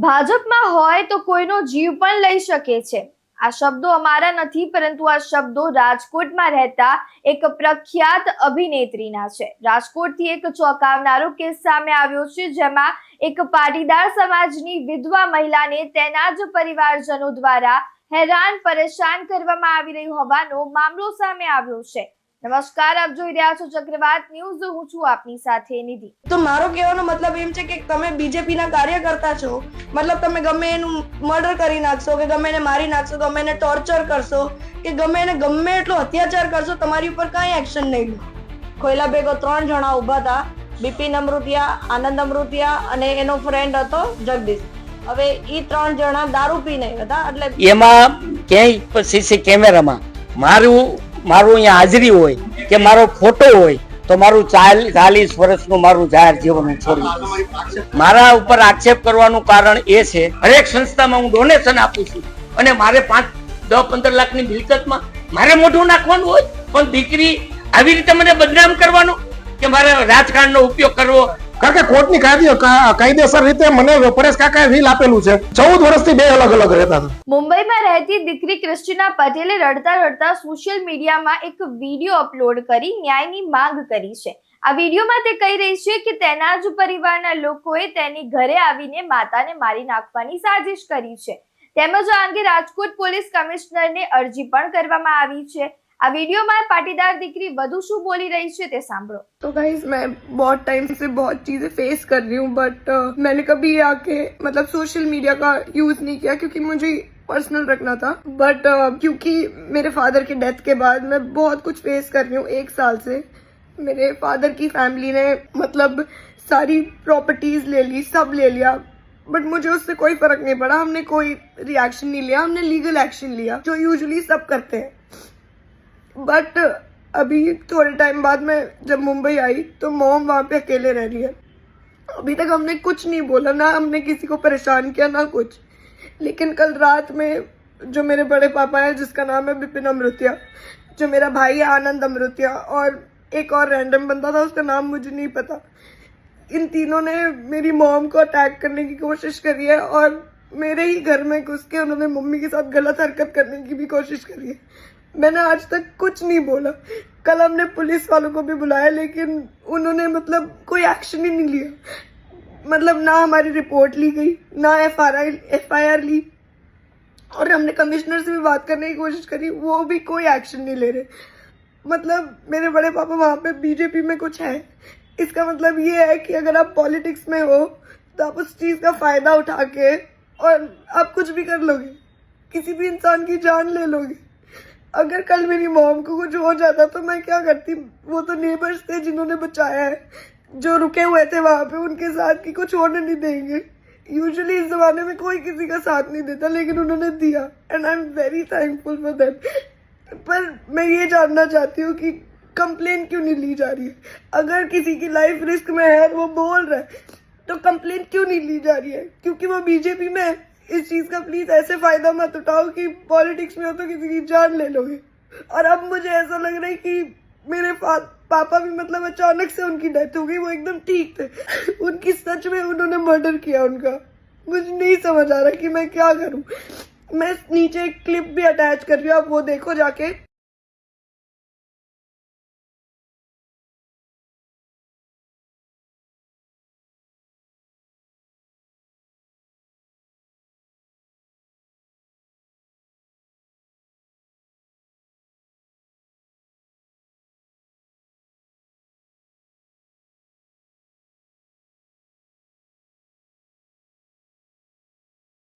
ભાજપમાં હોય તો કોઈનો જીવ પણ લઈ શકે છે. આ શબ્દો અમારા નથી, પરંતુ આ શબ્દો રાજકોટમાં રહેતા એક પ્રખ્યાત અભિનેત્રીના છે. રાજકોટથી એક ચોંકાવનારો કેસ સામે આવ્યો છે, જેમાં એક પાટીદાર સમાજની વિધવા મહિલાને તેના જ પરિવારજનો દ્વારા હેરાન પરેશાન કરવામાં આવી રહ્યું હોવાનો મામલો સામે આવ્યો છે. નમસ્કાર, આપ જોઈ રહ્યા છો ચક્રવાત ન્યૂઝ. હું છું આપની સાથે નિધિ. તો મારો કહેવાનો મતલબ એમ છે કે તમે બીજેપી ના કાર્યકર્તા છો, મતલબ તમે ગમે એનું મર્ડર કરી નાખશો કે ગમે એને મારી નાખશો, ગમે એને ટોર્ચર કરશો કે ગમે એને ગમે એટલો અત્યાચાર કરશો, તમારી ઉપર કાંઈ એક્શન નહીં લો. ખોયલા ભેગો 3 જણા ઊભા હતા, બિપિન અમૃતિયા, આનંદ અમૃતિયા અને એનો ફ્રેન્ડ હતો જગદીશ. હવે ઈ 3 જણા દારૂ પીને હતા, એટલે એમાં ક્યાંય સીસી કેમેરામાં મારું અહીંયા હાજરી હોય કે મારો ફોટો હોય તો મારું 40 વર્ષનું મારું જાહેર જીવન છોડી મારા ઉપર આક્ષેપ કરવાનું કારણ એ છે, હરેક સંસ્થામાં હું ડોનેશન આપું છું અને મારે 5-10-15 લાખની મિલકતમાં મારે મોઢું નાખવાનું હોય, પણ દીકરી આવી રીતે મને બદનામ કરવાનું કે મારે રાજકારણનો ઉપયોગ કરવો. કારણ કે કોર્ટની કાયદેસર રીતે મને પરેશ કાકાએ વીલ આપેલું છે. 14 વર્ષથી 2 અલગ અલગ રહેતા હતા. મુંબઈમાં રહેતી દીકરી ક્રિસ્ટીના પટેલે રડતા રડતા સોશિયલ મીડિયામાં એક વિડીયો અપલોડ કરી ન્યાયની માંગ કરી છે. આ વિડીયોમાં તે કહી રહી છે કે તેના જ પરિવારના લોકોએ તેની ઘરે આવીને માતાને મારી નાખવાની સાજિશ કરી છે. તેમજ આ અંગે રાજકોટ પોલીસ કમિશનરને અરજી પણ કરવામાં આવી છે. आ वीडियो में पाटीदार दीकरी वधु शू बोली रही है ते सांभळो. तो गाइस मैं बहुत टाइम से बहुत चीजें फेस कर रही हूँ, बट मैंने कभी आके मतलब सोशल मीडिया का यूज नहीं किया क्योंकि मुझे पर्सनल रखना था. बट क्योंकि मेरे फादर के डेथ के बाद मैं बहुत कुछ फेस कर रही हूँ. 1 साल से मेरे फादर की फैमिली ने मतलब सारी प्रॉपर्टीज ले ली, सब ले लिया, बट मुझे उससे कोई फर्क नहीं पड़ा. हमने कोई रिएक्शन नहीं लिया, हमने लीगल एक्शन लिया जो यूजुअली सब करते हैं. बट अभी थोड़े टाइम बाद मैं जब मुंबई आई तो मॉम वहाँ पे अकेले रह रही है. अभी तक हमने कुछ नहीं बोला, ना हमने किसी को परेशान किया, ना कुछ. लेकिन कल रात में जो मेरे बड़े पापा हैं, जिसका नाम है बिपिन अमृतिया, जो मेरा भाई है आनंद अमृतिया, और एक और रैंडम बंदा था, उसका नाम मुझे नहीं पता, इन तीनों ने मेरी मॉम को अटैक करने की कोशिश करी है और मेरे ही घर में घुस के उन्होंने मम्मी के साथ गलत हरकत करने की भी कोशिश करी है. मैंने आज तक कुछ नहीं बोला. कल हमने पुलिस वालों को भी बुलाया, लेकिन उन्होंने मतलब कोई एक्शन ही नहीं लिया. मतलब ना हमारी रिपोर्ट ली गई, ना FIR ली, और हमने कमिश्नर से भी बात करने की कोशिश करी, वो भी कोई एक्शन नहीं ले रहे. मतलब मेरे बड़े पापा वहाँ पे बीजेपी में कुछ है. इसका मतलब ये है कि अगर आप पॉलिटिक्स में हो तो आप उस चीज़ का फ़ायदा उठा के और आप कुछ भी कर लोगे, किसी भी इंसान की जान ले लोगे. अगर कल मेरी मॉम को कुछ हो जाता तो मैं क्या करती? वो तो नेबर्स थे जिन्होंने बचाया है, जो रुके हुए थे वहाँ पे, उनके साथ की कुछ होने नहीं देंगे. यूजुअली इस जमाने में कोई किसी का साथ नहीं देता, लेकिन उन्होंने दिया, and I am very thankful for them. पर मैं ये जानना चाहती हूँ कि कंप्लेन क्यों नहीं ली जा रही है? अगर किसी की लाइफ रिस्क में है, वो बोल रहा है, तो कंप्लेन क्यों नहीं ली जा रही है? क्योंकि वो बीजेपी में है. इस चीज का प्लीज ऐसे फायदा मत उठाओ कि पॉलिटिक्स में हो तो किसी की जान ले लोगे. और अब मुझे ऐसा लग रहा है कि मेरे पापा भी मतलब अचानक से उनकी डेथ हो गई. वो एकदम ठीक थे, उनकी सच में उन्होंने मर्डर किया उनका. मुझे नहीं समझ आ रहा कि मैं क्या करूं. मैं नीचे एक क्लिप भी अटैच कर रही हूँ, आप वो देखो जाके.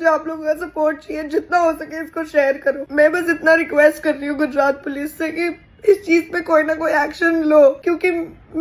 आप लोगों का सपोर्ट चाहिए, जितना हो सके इसको शेयर करो. मैं बस इतना रिक्वेस्ट कर रही हूँ गुजरात पुलिस से कि इस चीज पे कोई ना कोई एक्शन लो, क्योंकि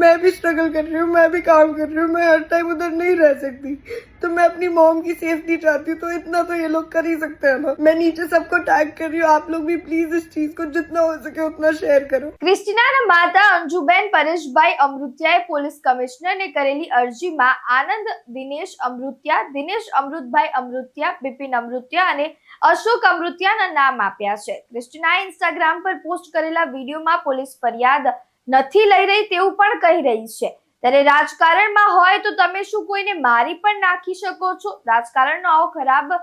मैं भी स्ट्रगल कर रही हूँ, मैं भी काम कर रही हूँ, मैं हर टाइम उधर नहीं रह सकती. तो मैं अपनी मॉम की सेफ्टी चाहती हूँ, तो इतना तो ये लोग कर ही सकते हैं ना. मैं नीचे सबको टैग कर रही हूँ, आप लोग भी प्लीज इस चीज को जितना हो सके उतना शेयर करो. ક્રિસ્ટીનાના માતા અંજુબેન પરેશભાઈ અમૃતિયાએ પોલીસ કમિશનરને કરેલી અરજીમાં આનંદ દિનેશ અમૃતભાઈ અમૃતિયા, બિપિન અમૃતિયા અને અશોક અમૃતિયાના નામ આપ્યા છે. ક્રિસ્ટીનાએ ઇન્સ્ટાગ્રામ પર પોસ્ટ કરેલા વિડીયોમાં પોલીસ ફરિયાદ નથી લઈ રહી તેવું પણ કહી રહી છે. ત્યારે રાજકારણમાં હોય તો તમે શું કોઈને મારી પણ નાખી શકો છો? રાજકારણનો આવો ખરાબ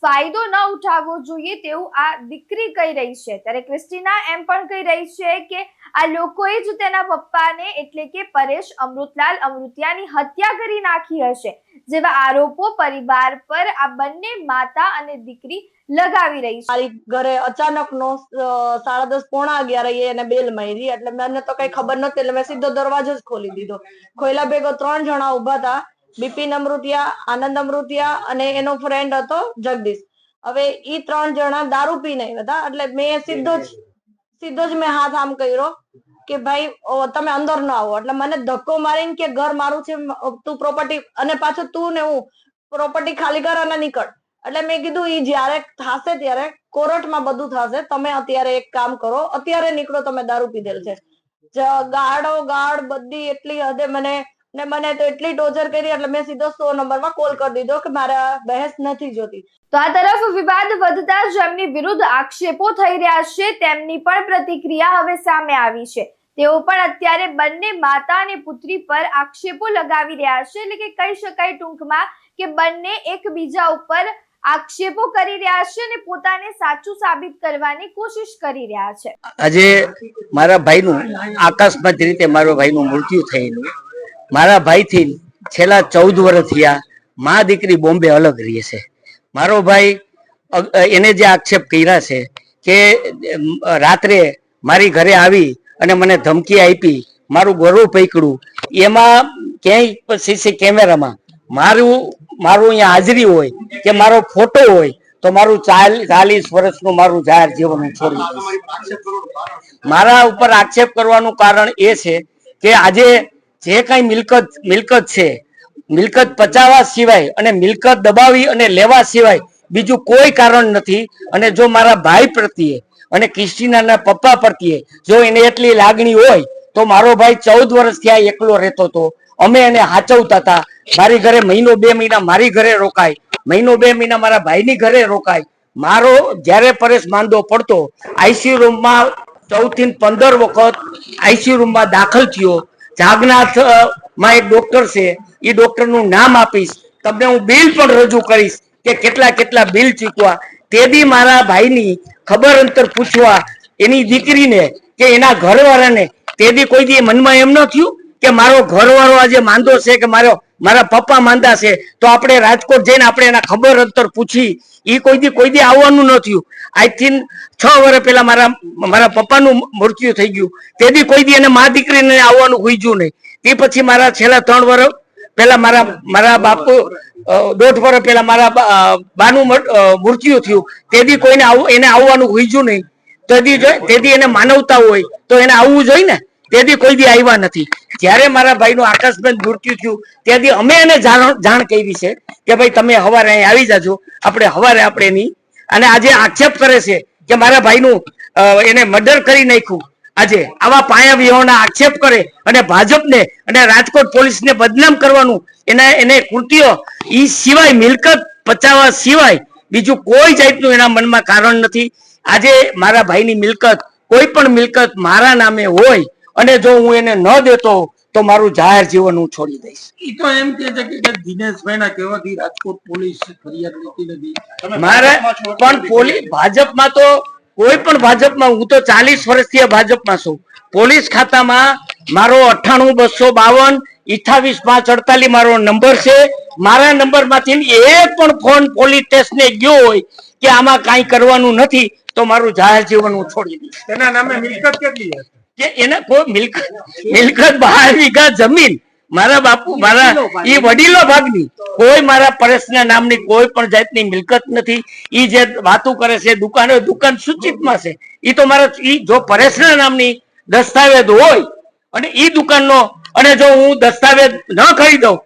ફાયદો ન ઉઠાવવો જોઈએ તેવું આ દીકરી કહી રહી છે. ત્યારે ક્રિસ્ટીના એમ પણ કહી રહી છે કે આ લોકોએ જ તેના પપ્પાને એટલે કે પરેશ અમૃતલાલ અમૃતિયાની હત્યા કરી નાખી હશે જેવા આરોપો પરિવાર પર આ બંને માતા અને દીકરી લગાવી રહી છે. મારી ઘરે અચાનક નો 10:30 પોણા 11 એને બેલ મારી એટલે મને તો કઈ ખબર નહોતી એટલે મેં સીધો દરવાજો જ ખોલી દીધો. ખોલ્યા ભેગો 3 જણા ઉભા હતા, બિપિન અમૃતિયા, આનંદ અમૃતિયા અને એનો ફ્રેન્ડ હતો જગદીશ. હવે ઈ 3 જણા દારૂ પીને આવ્યા હતા એટલે મેં સીધો જ મેં હાથ આમ કર્યો કે ભાઈ તમે અંદર ન આવો. એટલે મને ધક્કો મારીને કે ઘર મારું છે, તું પ્રોપર્ટી અને પાછો તું ને હું પ્રોપર્ટી ખાલી કર અને નીકળ. એટલે મેં કીધું ઈ જ્યારે થશે ત્યારે કોર્ટમાં બધું થશે, તમે અત્યારે એક કામ કરો, અત્યારે નીકળો, તમે દારૂ પીધેલ છે. ગાર્ડ બધી એટલી હદે મને તો એટલી ટોર્ચર કરી એટલે મેં સીધો 100 નંબરમાં કોલ કરી દીધો કે મારે બહેસ નથી જોતી. તો આ તરફ વિવાદ વધતા જેમની વિરુદ્ધ આક્ષેપો થઈ રહ્યા છે તેમની પણ પ્રતિક્રિયા હવે સામે આવી છે. તેઓ પણ અત્યારે બંને માતા અને પુત્રી પર આક્ષેપો લગાવી રહ્યા છે. એટલે કે કહી શકાય ટૂંકમાં કે બંને એકબીજા ઉપર આક્ષેપો કરી રહ્યા છે અને પોતાને સાચું સાબિત કરવાની કોશિશ કરી રહ્યા છે. આજે મારા ભાઈનું આકસ્મિક રીતે મારા ભાઈનું મૃત્યુ થયેલું. મારા ભાઈથી છેલ્લા 14 વર્ષ થયા મા દીકરી બોમ્બે અલગ રહે છે. મારો ભાઈ એને જે આક્ષેપ કર્યા છે કે રાત્રે મારી ઘરે આવી અને મને ધમકી આપી, મારું ગળું પકડ્યું, એમાં ક્યાંય સીસી કેમેરામાં મારું અહીંયા હાજરી હોય કે મારો ફોટો હોય તો મારું 40 વર્ષનું મારું જાહેર જીવન છોડી દઈશ. મારા ઉપર આક્ષેપ કરવાનું કારણ એ છે કે આજે જે કઈ મિલકત છે, મિલકત પચાવવા સિવાય અને મિલકત દબાવી અને લેવા સિવાય બીજું કોઈ કારણ નથી. અને જો મારા ભાઈ પ્રત્યે અને ક્રિસ્ટીનાના પપ્પા પ્રત્યે જો એને એટલી લાગણી હોય તો મારો ભાઈ 14 વર્ષ થયા એકલો રહેતો હતો. અમે એને હાચવતા હતા. મારી ઘરે 1-2 મહિના મારી ઘરે રોકાય, 1-2 મહિના મારા ભાઈની ઘરે રોકાય. મારો જ્યારે પરેશ માંદો પડતો આઈસીયુ રૂમમાં 14 થી 15 વખત આઈસીયુ રૂમમાં દાખલ થયો. જાગનાથ માં એક ડોક્ટર છે, એ ડોક્ટર નું નામ આપીશ તમને, હું બિલ પણ રજૂ કરીશ કે કેટલા બિલ ચૂકવા. તેદી મારા ભાઈની ખબર અંતર પૂછવા એની દીકરીને કે એના ઘરવાળાને તેદી કોઈ દી મનમાં એમ ન થયું કે મારો ઘરવાળો આજે માંદો છે કે મારા પપ્પા માંદા છે તો આપણે રાજકોટ જઈને આપણે એના ખબર અંતર પૂછી. એ કોઈ દી આવવાનું ન થયું. આઈ થિંક 6 વર્ષ પહેલા મારા પપ્પાનું મૃત્યુ થઈ ગયું. તેથી કોઈ દી એને મા દીકરીને આવવાનું હુઈજ્યું નહીં. તે પછી મારા છેલ્લા 3 વર્ષ પહેલા મારા બાપુ 1.5 વર્ષ પહેલા મારા બાનું મૃત્યુ થયું. તેથી કોઈને એને આવવાનું હુઈજ્યું નહીં. તેથી એને માનવતા હોય તો એને આવવું જોઈએ ને. તેથી કોઈ દી આવ્યા નથી. જ્યારે મારા ભાઈનું આકસ્મિક મૃત્યુ થયું તેથી અમે એને જાણ કરી છે કે ભાઈ તમે સવારે અહીં આવી જાજો, આપણે સવારે આપણે એની. અને આજે આક્ષેપ કરે છે કે મારા ભાઈનું એને મર્ડર કરી નાખ્યું. આજે આવા પાયા વિહોણા આક્ષેપ કરે અને ભાજપને અને રાજકોટ પોલીસને બદનામ કરવાનું એને કૃત્ય ઈ સિવાય મિલકત પચાવવા સિવાય બીજું કોઈ જાતનું એના મનમાં કારણ નથી. આજે મારા ભાઈની મિલકત કોઈ પણ મિલકત મારા નામે હોય અને જો હું એને ન દેતો તો મારું જાહેર જીવન હું છોડી દઈશ. ઈ તો એમ કે છે કે દિનેશભાઈના કહેવાથી રાજકોટ પોલીસ ફરિયાદ લેતી નથી. મારે પણ પોલીસ ભાજપમાં તો કોઈ પણ ભાજપમાં હું તો 40 વર્ષથી ભાજપમાં છું. પોલીસ ખાતામાં મારો 98 252 28 548 મારો નંબર છે. મારા નંબર માંથી એક પણ ફોન પોલીસ સ્ટેશને ગયો હોય કે આમાં કાંઈ કરવાનું નથી તો મારું જાહેર જીવન હું છોડી દઈશ. એના નામે મિલકત કેટલી છે કે એને કોઈ મિલકત 12 વીઘા જમીન મારા બાપુ મારા એ વડીલો ભાગની કોઈ મારા પરેશના નામની કોઈ પણ જાતની મિલકત નથી. ઈ જે વાતો કરે છે દુકાન સૂચિતમાં છે. ઈ તો મારા જો પરેશના નામની દસ્તાવેજ હોય અને ઈ દુકાનનો અને જો હું દસ્તાવેજ ન ખરીદઉં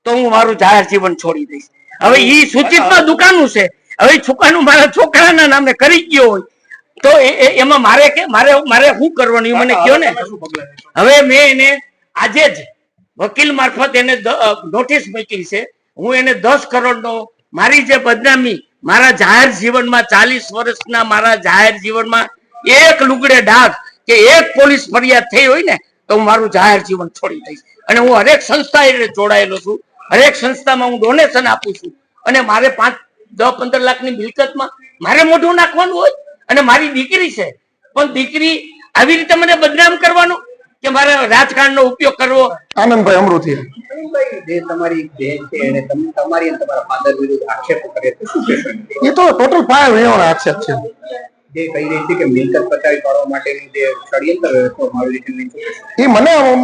તો હું મારું જાહેર જીવન છોડી દઈશ. હવે ઈ સૂચિતમાં દુકાનનું છે. હવે દુકાનનું મારા છોકરાના નામે કરી ગયો હોય તો એમાં મારે શું કરવાનું એ મને કહો ને. હવે મેં એને આજે જ વકીલ મારફત એને નોટિસ મોકલી છે. હું એને 10 કરોડનો મારી જે બદનામી મારા જાહેર જીવનમાં 40 વર્ષના મારા જાહેર જીવનમાં એક લુગડે ડાઘ કે એક પોલીસ ફરિયાદ થઈ હોય ને તો હું મારું જાહેર જીવન છોડી દઈશ. અને હું હરેક સંસ્થા એટલે જોડાયેલો છું. હરેક સંસ્થામાં હું ડોનેશન આપું છું અને મારે 5-10-15 લાખની મિલકતમાં મારે મોઢું નાખવાનું હોય અને મારી દીકરી છે પણ દીકરી આવી રીતે મને બદનામ કરવાનું કે મારે રાજકારણનો ઉપયોગ કરવો. આનંદભાઈ અમૃતિયા, જે તમારી બેન છે એને તમારી અને તમારા ફાધર વિરુદ્ધ આક્ષેપો કરે તો શું કહેશો? એ તો ટોટલ પાયો વેવાનો આક્ષેપ છે. જે કહી રહી છે કે મિલકત પચાવી પાડવા માટેનું જે ષડયંત્ર રચવામાં આવ્યું છે એની શું કહેશો? એ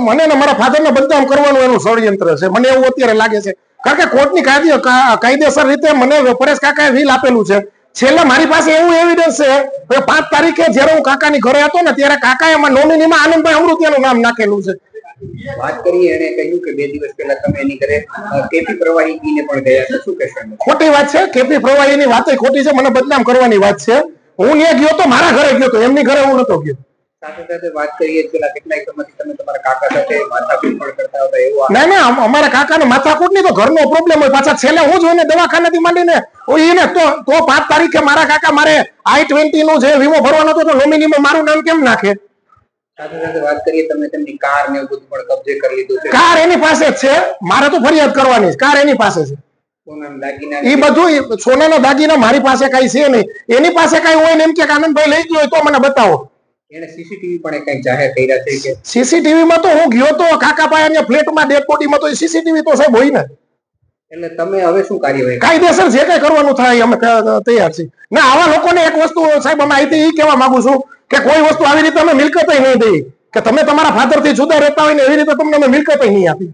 મને ને મારા ફાધર ને બદનામ કરવાનું એનું ષડયંત્ર છે, મને એવું અત્યારે લાગે છે. કારણ કે કોર્ટની કાયદેસર રીતે મને પરેશ કાકાએ વીલ આપેલું છે. છેલ્લે મારી પાસે એવું એવિડન્સ છે કે 5 તારીખે જયારે હું કાકાની ઘરે હતો ને ત્યારે કાકાએ એમાં નોમિનીમાં આનંદભાઈ અમૃતિયાનું નામ નાખેલું છે. વાત કરીએ એને કહ્યું કે 2 દિવસ પહેલા તમે એની ઘરે કેપી પ્રવાહીને પણ ગયા છો, શું કહેશો? ખોટી વાત છે. કેપી પ્રવાહીની વાત ખોટી છે, મને બદનામ કરવાની વાત છે. હું ત્યાં ગયો તો મારા ઘરે ગયો તો, એમની ઘરે હું નતો ગયો. સાથે સાથે વાત કરીએ પેલા કેટલાય સમયથી તમે તમારા કાકા સાથે માથાકૂટ પણ કરતા હતા એવું? ના અમારા કાકાને માથાકૂટ ની તો ઘરનો પ્રોબ્લેમ હોય. પાછા છેલ્લે હું જોઈને દવાખાનાથી માંડીને એને તો 5 તારીખે મારા કાકા મારે I-20 નું જે વીમો ભરવાનો હતો તો નોમિનીમાં મારું નામ કેમ નાખે? સાથે સાથે વાત કરીએ તમે તેમની કાર ને એવું બધું પણ કબજે કરી લીધું છે. કાર એની પાસે જ છે, મારે તો ફરિયાદ કરવાની. કાર એની પાસે છે. સોનાના દાગીના એ બધું સોનાના દાગીના મારી પાસે કઈ છે નહીં. એની પાસે કઈ હોય ને એમ કે આનંદભાઈ લઈ ગયો તો મને બતાવો. એને સીસીટીવી પણ કઈ જાહેર કર્યા છે કે? સીસીટીવી માં તો હું ગયો તો કાકા પાસે ફ્લેટમાં ડેડ બોડીમાં તો સીસીટીવી તો સાહેબ હોય ને. એટલે તમે હવે શું કાર્યવાહી? કાયદેસર જે કઈ કરવાનું થાય અમે તૈયાર છીએ. ના આવા લોકોને એક વસ્તુ સાહેબ અમે અહીંથી એ કહેવા માંગુ છું કે કોઈ વસ્તુ આવી રીતે અમે મિલકત નહીં દઈએ કે તમે તમારા ફાધર થી જુદા રહેતા હોય ને એવી રીતે તમને અમે મિલકત નહીં આપી.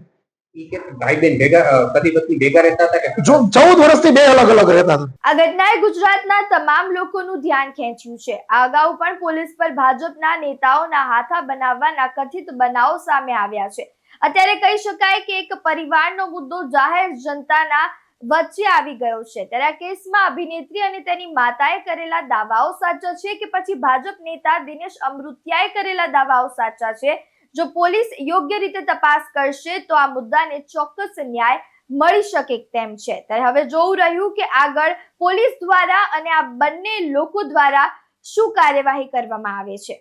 ભાઈ બેન ભેગા પતિ પત્ની ભેગા રહેતા હતા કે? 14 વર્ષથી 2 અલગ અલગ રહેતા હતા. આ ઘટનાએ ગુજરાતના તમામ લોકોનું ધ્યાન ખેંચ્યું છે. આ અગાઉ પણ પોલીસ પર ભાજપના નેતાઓના હાથા બનાવવાના કથિત બનાવો સામે આવ્યા છે. અત્યારે કહી શકાય કે એક પરિવારનો મુદ્દો જાહેર જનતાના વચ્ચે આવી ગયો છે. ત્યારે આ કેસમાં અભિનેત્રી અને તેની માતાએ કરેલા દાવાઓ સાચા છે કે પછી ભાજપ નેતા દિનેશ અમૃતિયાએ કરેલા દાવાઓ સાચા છે? જો પોલીસ યોગ્ય રીતે તપાસ કરશે તો આ મુદ્દાને ચોક્કસ ન્યાય મળી શકે તેમ છે. ત્યારે હવે જોવું રહ્યું કે આગળ પોલીસ દ્વારા અને આ બંને લોકો દ્વારા શું કાર્યવાહી કરવામાં આવે છે.